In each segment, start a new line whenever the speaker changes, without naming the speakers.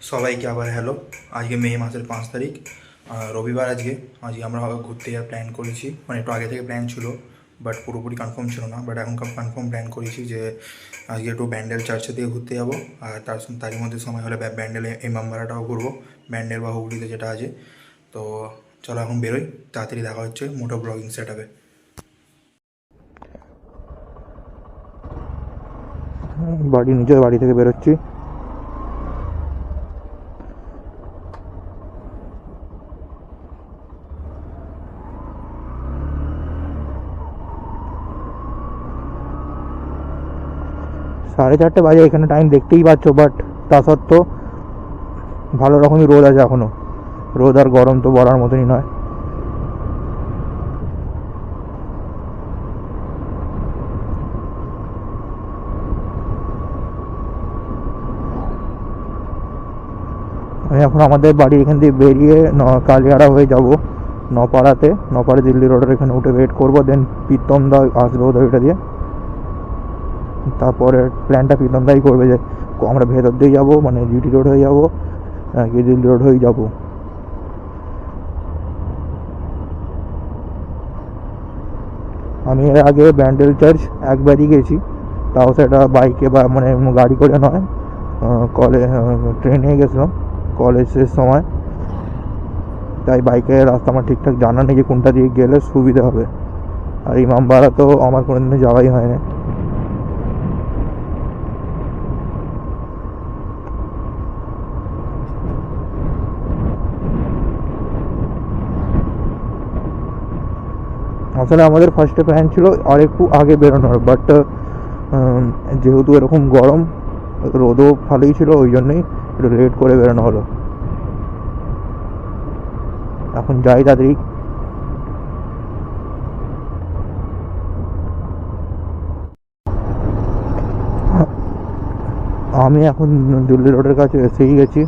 সবাইকে আবার হ্যালো। আজকে মে মাসের 5 তারিখ, রবিবার। আজকে আজকে আমরা ঘুরতে যাওয়ার প্ল্যান করেছি, মানে একটু আগে থেকে প্ল্যান ছিল, বাট পুরোপুরি কনফার্ম ছিল না। বাট এখন কনফার্ম প্ল্যান করেছি যে আজকে একটু ব্যান্ডেল চার্চের দিকে ঘুরতে যাবো। আর তারই মধ্যে সময় হলে ব্যান্ডেলে ইমামবাড়াটাও ঘুরবো, ব্যান্ডেল বা হুগলিতে যেটা আছে। তো চলো এখন বেরোই, তাড়াতাড়ি দেখা হচ্ছে মোটো ব্লগিং সেট আপে।
নিজের বাড়ি থেকে বেরোচ্ছি। সাড়ে 4টে বাজে, এখানে টাইম দেখতেই পাচ্ছ, বাট তা সত্ত্বেও ভালো রকমই রোদ আছে এখনো। রোদ আর গরম তো বলার মতনই নয়। আমি এখন আমাদের বাড়ি এখান থেকে বেরিয়ে কালিয়াড়া হয়ে যাব নপাড়াতে। নপাড়া দিল্লি রোডের এখানে উঠে ওয়েট করবো, দেন প্রীতমদা আসবে ওদের এটা দিয়ে। তারপরে প্ল্যানটা প্রীতমদাই করবে যে আমরা ভেতর দিয়ে যাবো, মানে জিটি রোড হয়ে যাবো নাকি দিল্লি রোড হয়ে যাবো। আমি এর আগে ব্যান্ডেল চার্চ একবারই গেছি, তাও সেটা বাইকে বা মানে গাড়ি করে নয়, ট্রেনে গেছিলাম কলেজের সময়। তাই বাইকের রাস্তা আমার ঠিকঠাক জানা নেই যে কোনটা দিয়ে গেলে সুবিধা হবে। আর ইমামবাড়া তো আমার কোনোদিনও যাওয়াই হয় না। আসলে আমাদের ফার্স্টে প্ল্যান ছিল আর একটু আগে বেরোনোর, বাট যেহেতু এরকম গরম, রোদও ভালোই ছিল, ওই জন্যই একটু লেট করে বেরোনো হলো। এখন যাই তাড়াতাড়ি। আমি এখন দিল্লি রোডের কাছে এসেই গেছি।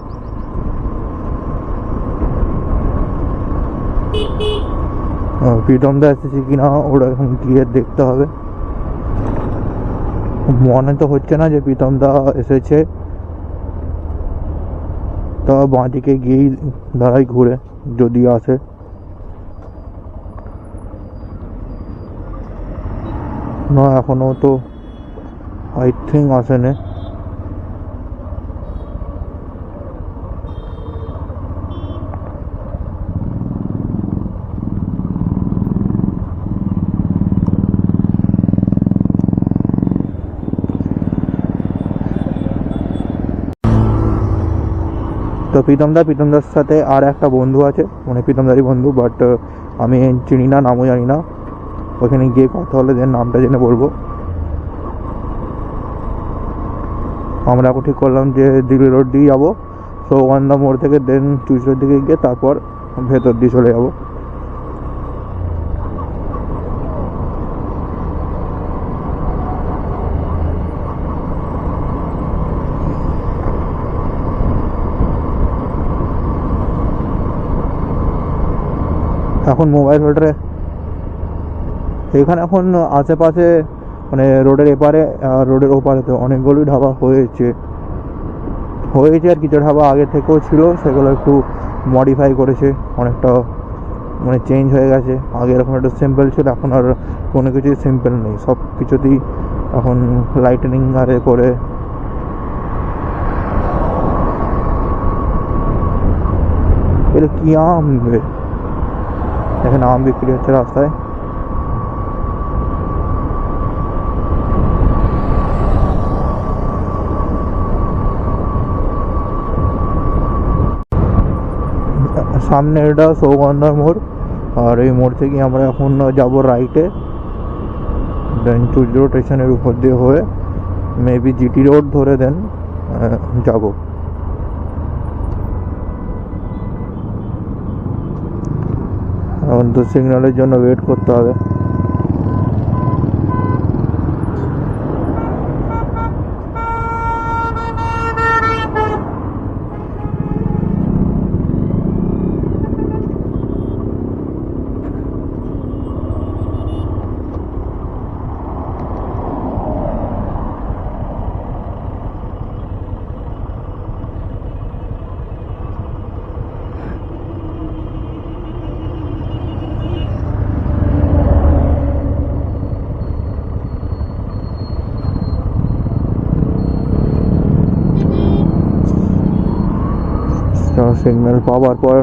প্রীতমদা এসেছে কিনা ওরা এখন গিয়ে দেখতে হবে। মনে তো হচ্ছে না যে প্রীতমদা এসেছে, তা বাঁ দিকে গিয়েই দাঁড়াই ঘুরে, যদি আসে। না, এখনো তো আই থিঙ্ক আসেনি। তো প্রীতমদার সাথে আর একটা বন্ধু আছে, মানে প্রীতমদারই বন্ধু, বাট আমি চিনি না, নামও জানি না। ওখানে গিয়ে কথা হলে দেন নামটা জেনে বলবো। আমরা এখন ঠিক করলাম যে দিল্লি রোড দিয়ে যাবো, সৌগন্ধা মোড় থেকে দেন চুচড়োর দিকে গিয়ে তারপর ভেতর দিয়ে চলে যাবো। এখন মোবাইল হোল্ডারে এখানে এখন আশেপাশে, মানে রোডের এপারে আর রোডের ওপারে তো অনেকগুলোই ধাবা হয়েছে। আর কিছু ধাবা আগে থেকেও ছিল, সেগুলো একটু মডিফাই করেছে অনেকটা, মানে চেঞ্জ হয়ে গেছে। আগে এরকম একটা সিম্পল ছিল, এখন আর কোনো কিছুই সিম্পল নেই, সব কিছুতেই এখন লাইটেনিং আরে করে। এটা কি আম, এখানে আম বিক্রি হচ্ছে রাস্তায়। সামনে এটা সৌগন্ধার মোড়, আর এই মোড় থেকে আমরা এখন যাব রাইটে, দেন চুচড়ো স্টেশনের উপর দিয়ে হয়ে মেবি জিটি রোড ধরে দেন যাব। এখন তো সিগন্যালের জন্য ওয়েট করতে হবে। সিগন্যাল পাওয়ার পর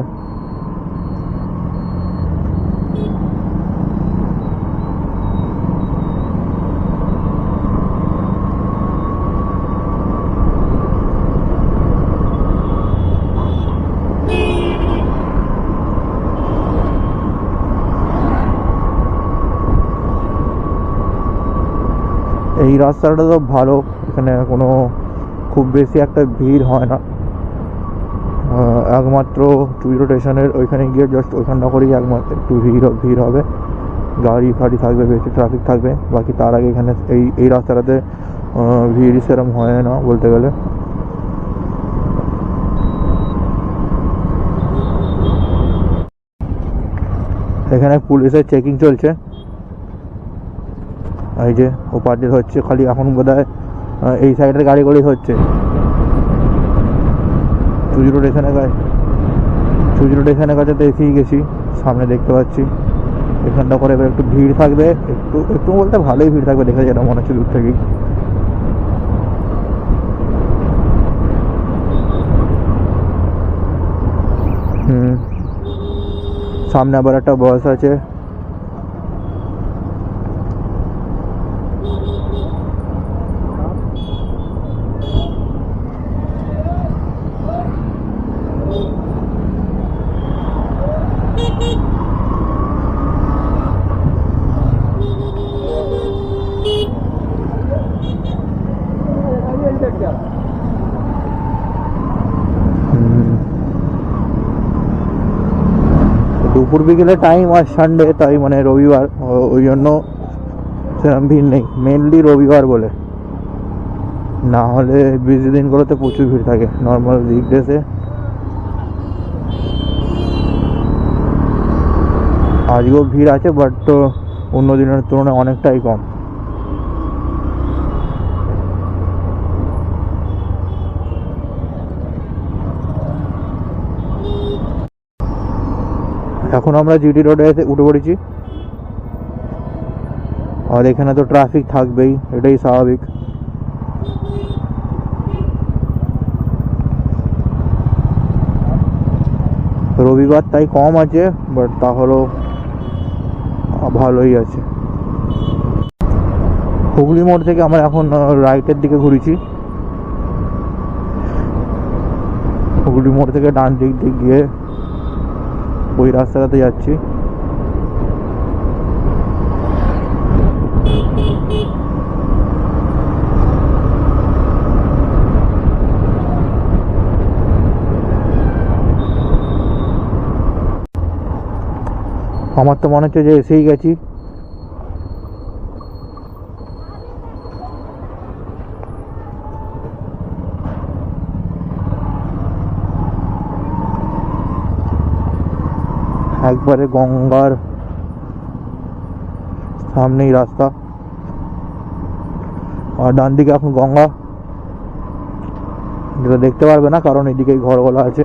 এই রাস্তাটা তো ভালো, এখানে কোনো খুব বেশি একটা ভিড় হয় না। একমাত্র চুইরো স্টেশনের ওইখানে গিয়ে জাস্ট ওইখানটা করেই একমাত্র একটু ভিড় হবে, গাড়ি ফাড়ি থাকবে, বেশি ট্রাফিক থাকবে। বাকি তার আগে এখানে এই রাস্তাটাতে ভিড় সেরম হয় না বলতে গেলে। এখানে পুলিশের চেকিং চলছে, এই যে ওপার দিয়ে হচ্ছে, খালি এখন বোধহয় এই সাইডের গাড়িগুলি হচ্ছে। চুইরো স্টেশনের কাছে তো এসেই গেছি, সামনে দেখতে পাচ্ছি এখানটা করে এবার একটু ভিড় থাকবে, একটু একটু বলতে ভালোই ভিড় থাকবে, দেখে যেটা মনে হচ্ছে দূর থেকেই। সামনে আবার একটা বাস আছে। দুপুর বিকেলে টাইম আর সানডে, তাই মানে রবিবার, ওই জন্য সেরকম ভিড় নেই, মেনলি রবিবার বলে। না হলে বিজি দিনগুলোতে প্রচুর ভিড় থাকে নর্মাল উইকডেসে। আজকেও ভিড় আছে, বাট অন্য দিনের তুলনায় অনেকটাই কম। এখন আমরা জিটি রোডে এসে উঠে পড়েছি, আর এখানে তো ট্রাফিক থাকবেই, এটাই স্বাভাবিক। রবিবার তাই কম আছে, বাট তাহলেও ভালোই আছে। হুগলি মোড় থেকে আমরা এখন রাইটের দিকে ঘুরেছি, হুগলি মোড় থেকে ডান দিক দিয়ে গিয়ে ওই রাস্তাটাতে যাচ্ছি। আমার তো মনে হচ্ছে যে এসেই গেছি। একবারে গঙ্গার সামনেই রাস্তা, আর ডান দিকে এখন গঙ্গা, যেটা দেখতে পারবে না কারণ এদিকেই ঘরগুলো আছে।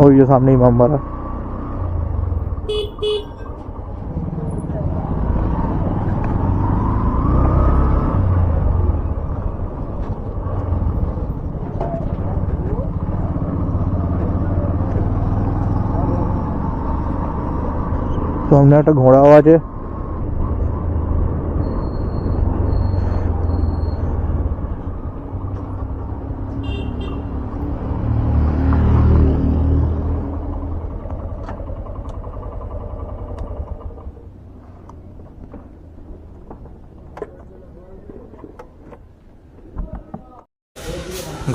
ওই যে সামনেই ইমামবাড়া। সামনে একটা ঘোড়াও আছে।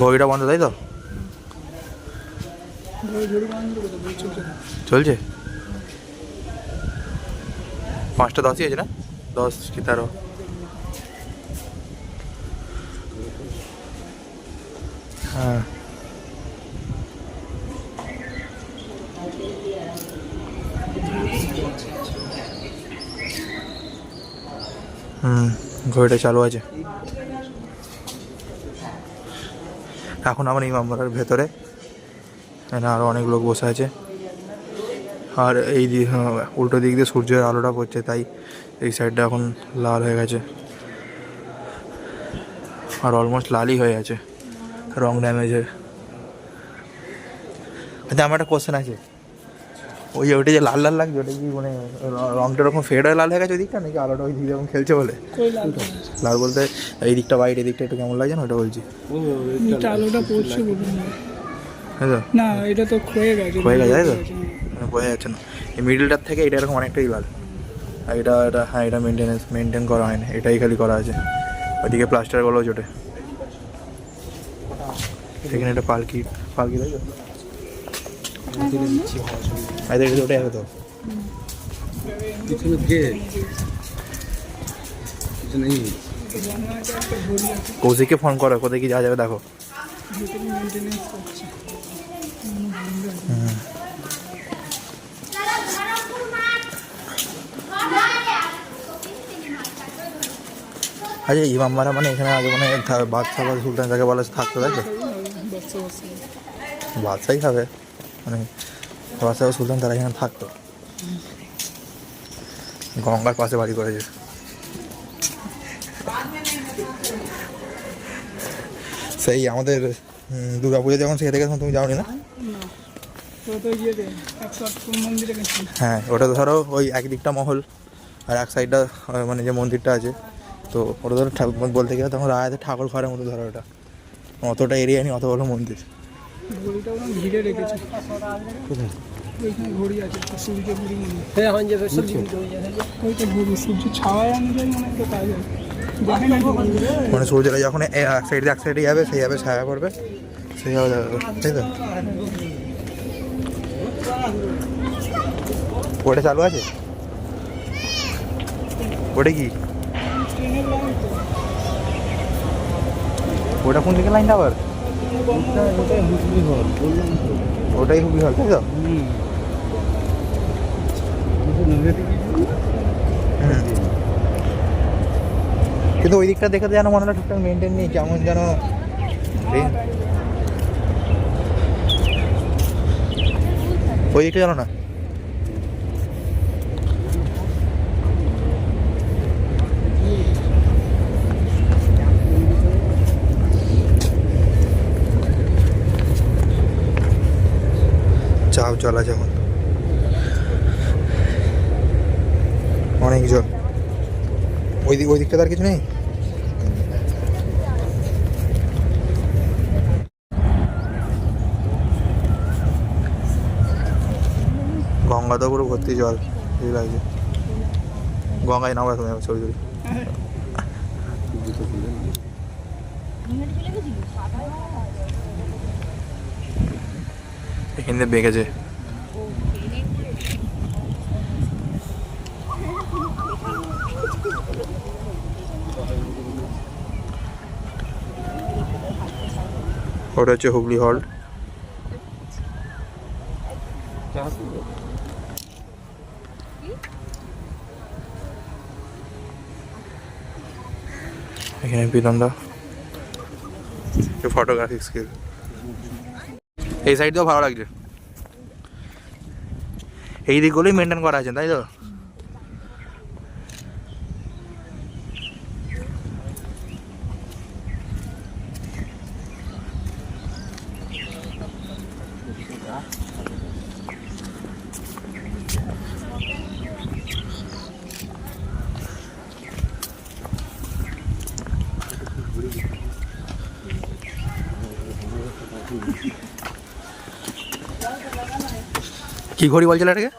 ঘড়িটা বন্ধ, তাই তো? চলছে 5টা 10ই আছে না, 10 কি 13? হ্যাঁ, ঘড়িটা চালু আছে। এখন আমার ইমামবাড়ার ভেতরে, এখানে আরও অনেক লোক বসে আছে, আর এই দিক উল্টো দিক দিয়ে সূর্যের আলোটা পড়ছে, তাই এই সাইডটা এখন লাল হয়ে গেছে।
আর অলমোস্ট লালই হয়ে আছে রং ড্যামেজের। আচ্ছা আমার একটা কোশ্চেন আছে, ওই ওইটা যে লাল লাল লাগছে ওটা কি মানে রংটা এরকম ফেড হয়ে লাল হয়ে গেছে ওই দিকটা, নাকি আলোটা ওই দিকে এরকম খেলছে বলে? লাল বলতে এই দিকটা হোয়াইট, এই দিকটা একটু কেমন লাগছে না ওটা বলছি।
আলোটা পড়ছে বলুন
হ্যাঁ তো
না, এটা তো ক্ষয়ে গেছে,
হয়ে গেছে তাই তো, মানে বোঝা যাচ্ছে না। এই মিডলটার থেকে এটা এরকম অনেকটাই লাল, আর এটা হ্যাঁ এটা মেনটেন করা হয় না, এটাই খালি করা আছে। ওইদিকে প্লাস্টারগুলোও চোটে, সেখানে একটা পালকি তাই তো, এটা ওটাই হবে তো। কৌশিককে ফোন করো, কোথায় কি যাওয়া যাবে দেখো। আচ্ছা ইমামবাড়া মানে এখানে আগে মানে বাদশা বা সুলতান যাকে বলা থাকতো তাই তো? বাদশাই খাবে মানে বাদশা বা সুলতান তারা এখানে থাকতো, গঙ্গার পাশে বাড়ি করেছে। সেই আমাদের দুর্গা পুজো যখন সেখানে গেছিলাম তুমি যাওনি না? হ্যাঁ ওটা তো ধরো ওই একদিকটা মহল আর এক সাইডটা মানে যে মন্দিরটা আছে, তো ওটা ধরো বলতে গেলে তখন রাজাদের ঠাকুর ঘরের মতো ধরো, ওটা অতটা এরিয়া নেই, অত বড় মন্দির।
ঘিরে রেখেছে ওইখানে ঘড়ি আছে, সূর্য ঘড়ি সূর্য ছাওয়ায় অনুযায়ী মনে হয় কাজ হয়,
মানে সূর্যটা যখন এক সাইডে যাবে সেই যাবে ছায়া পড়বে, সেইভাবে যাবে তাই তো। ওটা চালু আছে, ওটা কি ওটা কোন দিকে লাইনটা আবার? ওটাই হুগলি হল তাই তো। কিন্তু ওই দিকটা দেখে যেন মনে হয় ঠিকঠাক মেনটেন নেই, কেমন যেন ওই দিকটা জানো না। চাপ জল আছে এখন অনেক জল, ওই দিকটা তার কিছু নেই। গঙ্গা তো পুরো ভর্তি জল, এই লাগছে গঙ্গায় নামা তুমি ছবি তুলি। এখানে বেঁকেছে ওটা হচ্ছে হুগলি হল্ট। এখানে বিদন্দা ফটোগ্রাফি স্কিল, এই সাইড দিয়েও ভালো লাগছে, এই দিকগুলোই মেনটেন করা আছে তাই তো। কি ঘড়ি বলছিল এটাকে?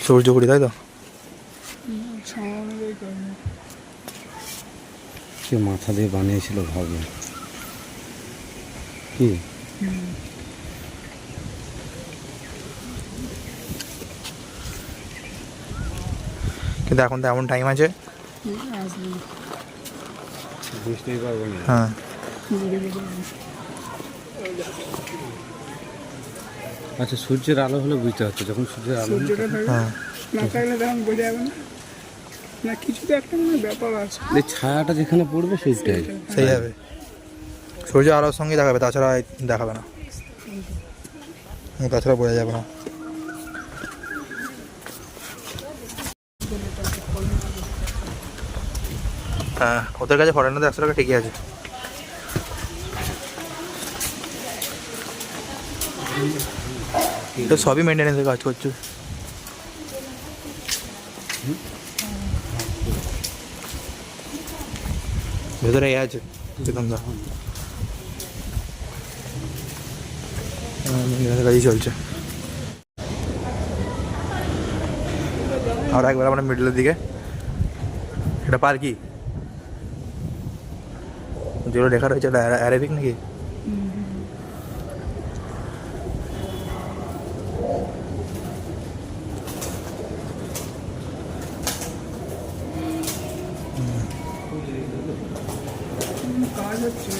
সূর্য ঘড়ি তাই তো।
কে মাথা দিয়ে বানিয়েছিল ভাবো কি?
কিন্তু এখন তো এমন টাইম আছে
বুঝতেই পারবো না।
হ্যাঁ
আচ্ছা, সূর্যের আলো হলে বুঝতে পারছো, যখন সূর্যের আলো নেই
সূর্যটা থাকবে
হ্যাঁ
না থাকলে তখন বোঝা যাবে না। না কিছু তো একটা মানে ব্যাপার আছে।
এই ছায়াটা যেখানে পড়বে সেইটাই।
সেই হবে, সূর্য আলোর সঙ্গে দেখাবে, তাছাড়া দেখাবে না, তাছাড়া বোঝা যাবে না। হ্যাঁ, ওদের কাছে ফরেনারদের 100 টাকা ঠিকই আছে। এটা সবই মেনটেন্যান্সের কাজ করছে। ভেতরে এ আছে প্রীতমদা, মেনটেন্যান্সের কাজই চলছে। আর একবার আমরা মিডলের দিকে, এটা পার কি যেগুলো লেখা রয়েছে অ্যারাবিক নাকি?
কাজ হচ্ছে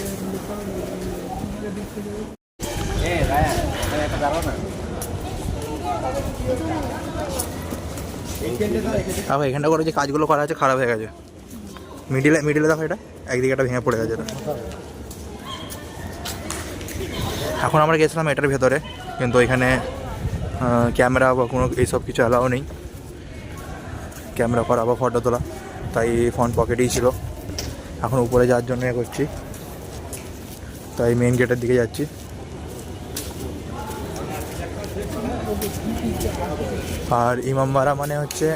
দেখতে যাবো।
আবার এখানটা করে যে কাজগুলো করা আছে খারাপ হয়ে গেছে। মিডিলে দেখো, এটা একদিকে একটা ভেঙে পড়ে গেছে। এটা এখন আমরা গেছিলাম এটার ভেতরে, কিন্তু এখানে ক্যামেরা বা কোনো এইসব কিছু অ্যালাও নেই, ক্যামেরা করা বা ফটো তোলা, তাই ফোন পকেটেই ছিল। এখন উপরে যাওয়ার জন্য এ করছি, তাই মেন গেটের দিকে যাচ্ছি। আর ইমামবাড়া মানে হচ্ছে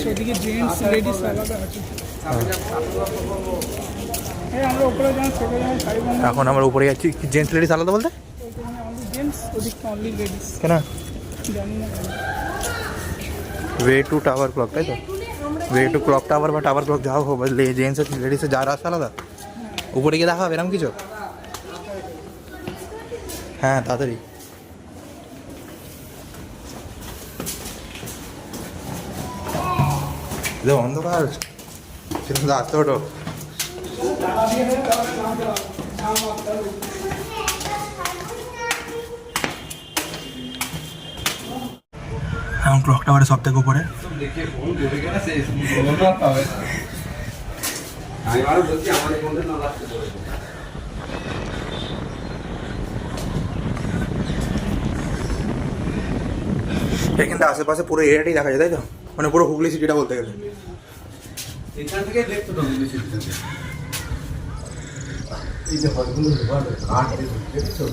সেদিকে জেন্টস লেডিস আলাদা আছে। হ্যাঁ আমরা উপরে যান, সেখানে যান শাড়ি বানানো।
এখন আমরা উপরে যাচ্ছি। জেন্টস লেডিস আলাদা বলতে
অনলি জেন্টস, ওদিকটা অনলি লেডিস।
কেন?
জানি না
ওয়ে টু টাওয়ার ক্লক, তাই তো? ওয়ে টু ক্লক টাওয়ার বা টাওয়ার ক্লক যাও হোক, জেন্টস লেডিসের যা রাস্তা আলাদা। উপরে গিয়ে দেখা হবে এরকম কিছু? হ্যাঁ তাড়াতাড়ি। অন্ধকার সেরকম আসতে ওঠো। এখন ক্লক টাওয়ারে সব থেকে উপরে। এখানটা আশেপাশে পুরো এরিয়াটাই দেখা যায়, তাই তো? মানে পুরো হুগলি সিটিটা বলতে গেলে।
এখান থেকে দেখতে তো হুগলি সিটি থেকে। এই যে হলগুলো কাঠ দেখছো?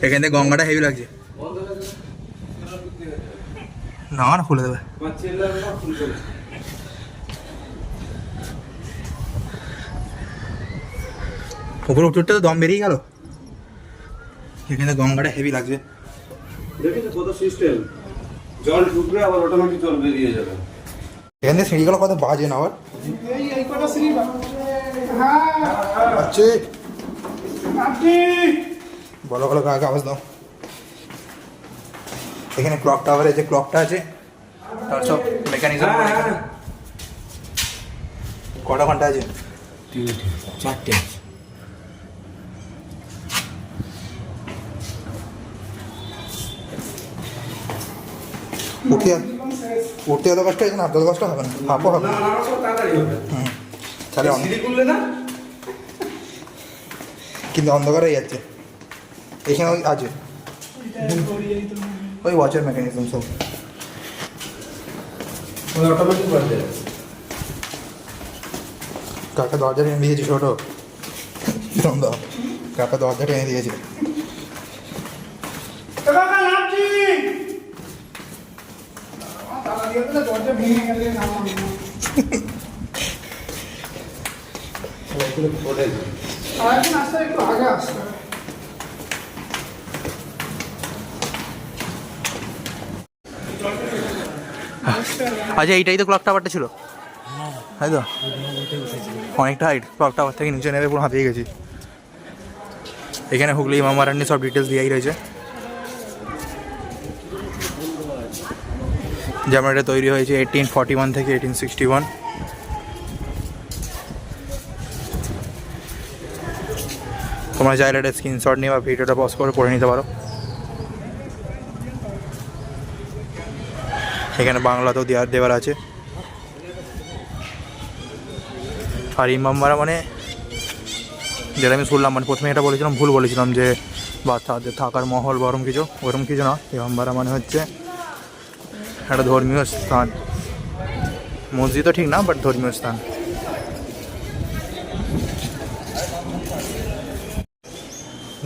এখান থেকে গঙ্গাটা হেভি লাগছে। না না, খুলে দেবে। উপরে উঠতে তো দম বেরিয়ে গেল। এখানে গঙ্গাটা হেভি লাগছে।
দেখেছো কত সিস্টেম, জল ঢুকবে আবার অটোমেটিক জল বেরিয়ে যাবে।
এখান থেকে সিঁড়িগুলো কত বাজে না আবার।
এই কটা সিঁড়ি হ্যাঁ
আচ্ছা
আপনি
বলো বলো, কাকে আওয়াজ দাও। এখানে ক্লক টাওয়ারে যে ক্লকটা আছে তার সব মেকানিজম কটা ঘন্টা আছে?
4টে।
উঠতে এত কষ্ট হয়েছে না, এত কষ্ট হবে না, হাফও হবে। হুম, তাহলে কিন্তু অন্ধকার হয়ে যাচ্ছে। এখানে ওই আছে ওই ওয়াচের মেকানিজম সব। কাকা দরজা টেনে দিয়েছি ছোট, কাকা দরজা টেনে দিয়েছে।
দরজা ভেঙে গেলে আরেকদিন আসতে একটু আগে আসতে।
আচ্ছা, এইটাই তো ক্লক টাওয়ারটা ছিল, তাই তো? অনেকটা হাইট, ক্লক টাওয়ার থেকে নিচে নেমে পুরো হাঁপিয়ে গেছি। এখানে হুগলি ইমামবাড়া সব ডিটেলস দিয়েই রয়েছে।
যেমন এটা তৈরি হয়েছে 1841 থেকে 1861। তোমরা চাইলে এটা স্ক্রিনশট নিয়ে বা ভিডিওটা পজ করে পড়ে নিতে পারো। এখানে বাংলাতেও দেওয়ার আছে। আর ইমামবাড়া মানে যেটা আমি শুনলাম, মানে প্রথমে এটা বলেছিলাম, ভুল বলেছিলাম যে বাচ্চাদের থাকার মহল বরম কিছু, ওরম কিছু না। ইমামবাড়া মানে হচ্ছে একটা ধর্মীয় স্থান, মসজিদও ঠিক না, বাট ধর্মীয় স্থান।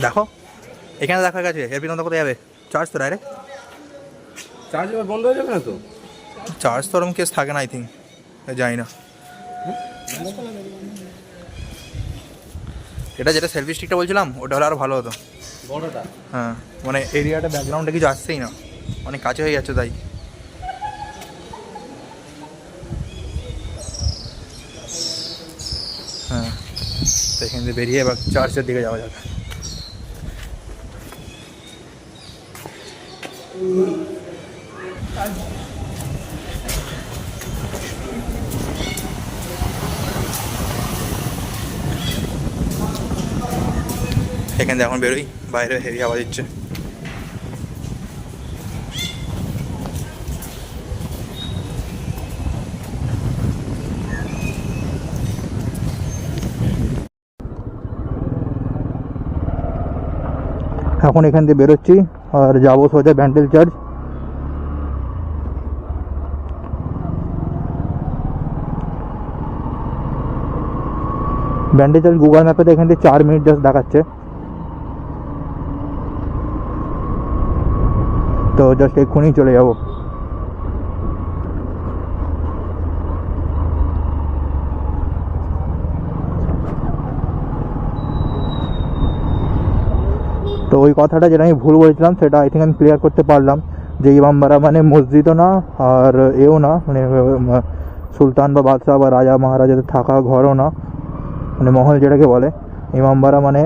দেখো এখানে দেখা গেছে, এর পিছনে কোথায় যাবে? চার্জ তো ডাইরেক্ট
চার্জ এবার বন্ধ হয়ে যাবে না তো?
চার্জ তো ওরম কেস থাকে না, আই থিঙ্ক, জানি না। এটা যেটা সেলফি স্টিকটা বলছিলাম, ওটা হলে আরও ভালো হতো,
বড়টা।
হ্যাঁ, মানে এরিয়াটা ব্যাকগ্রাউন্ডে কিছু আসছেই না, অনেক কাছে হয়ে যাচ্ছে তাই। হ্যাঁ, তো এখান থেকে বেরিয়ে এবার চার্চের দিকে যাওয়া যাবে। এখান থেকে এখন বেরোই, বাইরে হেভি হাওয়া দিচ্ছে।
এখন এখান থেকে বেরোচ্ছি আর যাবো সোজা Bandel church. Bandel church Google ম্যাপে এখান থেকে 4 মিনিট জাস্ট দেখাচ্ছে, তো জাস্ট এক্ষুনি চলে যাব। তো ওই কথাটা যেটা আমি ভুল বলেছিলাম সেটা আই থিঙ্ক আমি ক্লিয়ার করতে পারলাম, যে ইমামবাড়া মানে মসজিদও না আর এও না, মানে সুলতান বা বাদশাহ বা রাজা মহারাজাদের থাকা ঘরও না, মানে মহল যেটাকে বলে। ইমামবাড়া মানে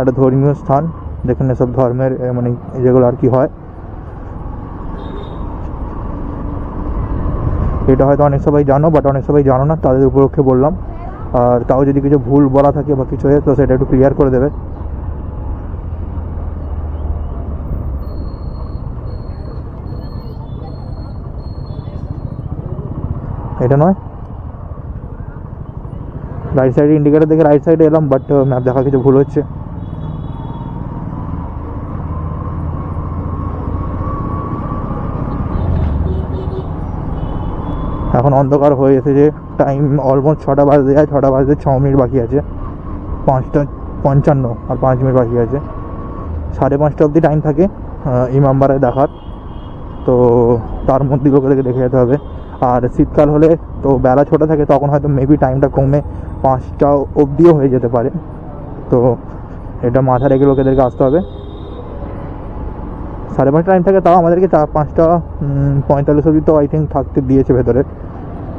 একটা ধর্মীয় স্থান, যেখানে সব ধর্মের মানে যেগুলো আর কি হয়। এটা হয়তো অনেক সবাই জানো, বাট অনেক সবাই জানো না, তাদের উপলক্ষে বললাম। আর তাও যদি কিছু ভুল বলা থাকে বা কিছু হয় তো সেটা একটু ক্লিয়ার করে দেবে। এটা নয়, রাইট সাইডে ইন্ডিকেটার দেখে রাইট সাইডে এলাম, বাট ম্যাপ দেখা কিছু ভুল হচ্ছে। এখন অন্ধকার হয়ে এসেছে, টাইম অলমোস্ট 6টা বাজতে যায়, 6টা বাজতে 6 মিনিট বাকি আছে, 5টা 55 আর 5 মিনিট বাকি আছে। 5:30 অবধি টাইম থাকে ইমামবাড়ায় দেখার, তো তার মধ্যে লোকেদেরকে দেখে যেতে হবে। আর শীতকাল হলে তো বেলা ছোটো থাকে, তখন হয়তো মেবি টাইমটা কমে 5টা অবধিও হয়ে যেতে পারে, তো এটা মাথা রেখে লোকেদেরকে আসতে হবে। 5:30 টাইম থাকে, তাও আমাদেরকে 5:45 অবধি তো আই থিঙ্ক থাকতে দিয়েছে ভেতরে।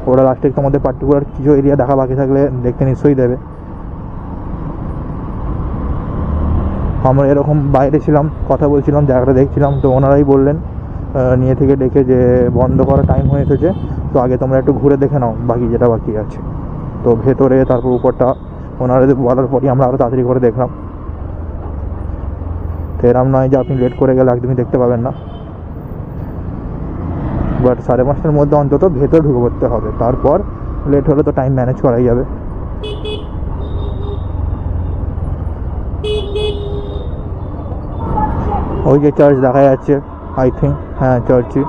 ওরা লাস্টে তোমাদের পার্টিকুলার কিছু এরিয়া দেখা বাকি থাকলে দেখতে নিশ্চয়ই দেবে। আমরা এরকম বাইরে ছিলাম, কথা বলছিলাম, জায়গাটা দেখছিলাম, তো ওনারাই বললেন নিয়ে থেকে ডেকে যে বন্ধ করার টাইম হয়ে এসেছে, তো আগে তোমরা একটু ঘুরে দেখে নাও বাকি যেটা বাকি আছে। তো ভেতরে তারপর উপরটা ওনারা বলার পরই আমরা আরও তাড়াতাড়ি করে দেখলাম। তো এরম নয় যে আপনি লেট করে গেলে একদমই দেখতে পাবেন না, বাট 5:30টার মধ্যে অন্তত ভেতরে ঢুকে পড়তে হবে, তারপর লেট হলে তো টাইম ম্যানেজ করাই যাবে। ওই যে চার্চ দেখা যাচ্ছে, আই থিঙ্ক, হ্যাঁ চার্চই।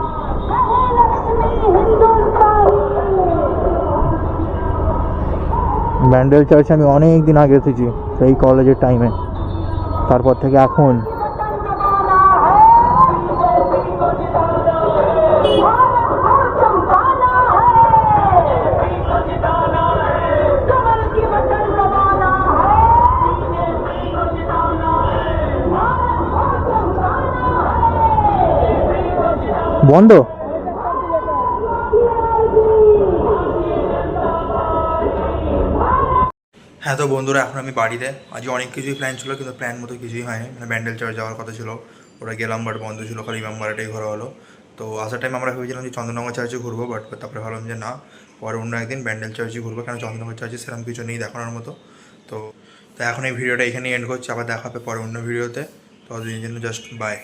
ব্যান্ডেল চার্চে আমি অনেক দিন আগে এসেছি, সেই কলেজের টাইমে, তারপর থেকে এখন বন্ধ।
হ্যাঁ, তো বন্ধুরা এখন আমি বাড়িতে। আজকে অনেক কিছুই প্ল্যান ছিল, কিন্তু প্ল্যান মতো কিছুই হয়নি। মানে ব্যান্ডেল চার্চ যাওয়ার কথা ছিল, ওরা গেলাম, বাট বন্ধ ছিল, খালি ইমামবাড়াটাই ঘোরা হলো। তো আসার টাইম আমরা ভেবেছিলাম যে চন্দননগর চার্চে ঘুরবো, বাট তারপরে ভাবলাম যে না, পরে অন্য একদিন ব্যান্ডেল চার্চে ঘুরবো, কারণ চন্দননগর চার্চে সেরকম কিছু নেই দেখানোর মতো। তো এখন এই ভিডিওটা এখানেই এন্ড করছি, আবার দেখা হবে পরে অন্য ভিডিওতে। তো ততদিনের জন্য জাস্ট বাই।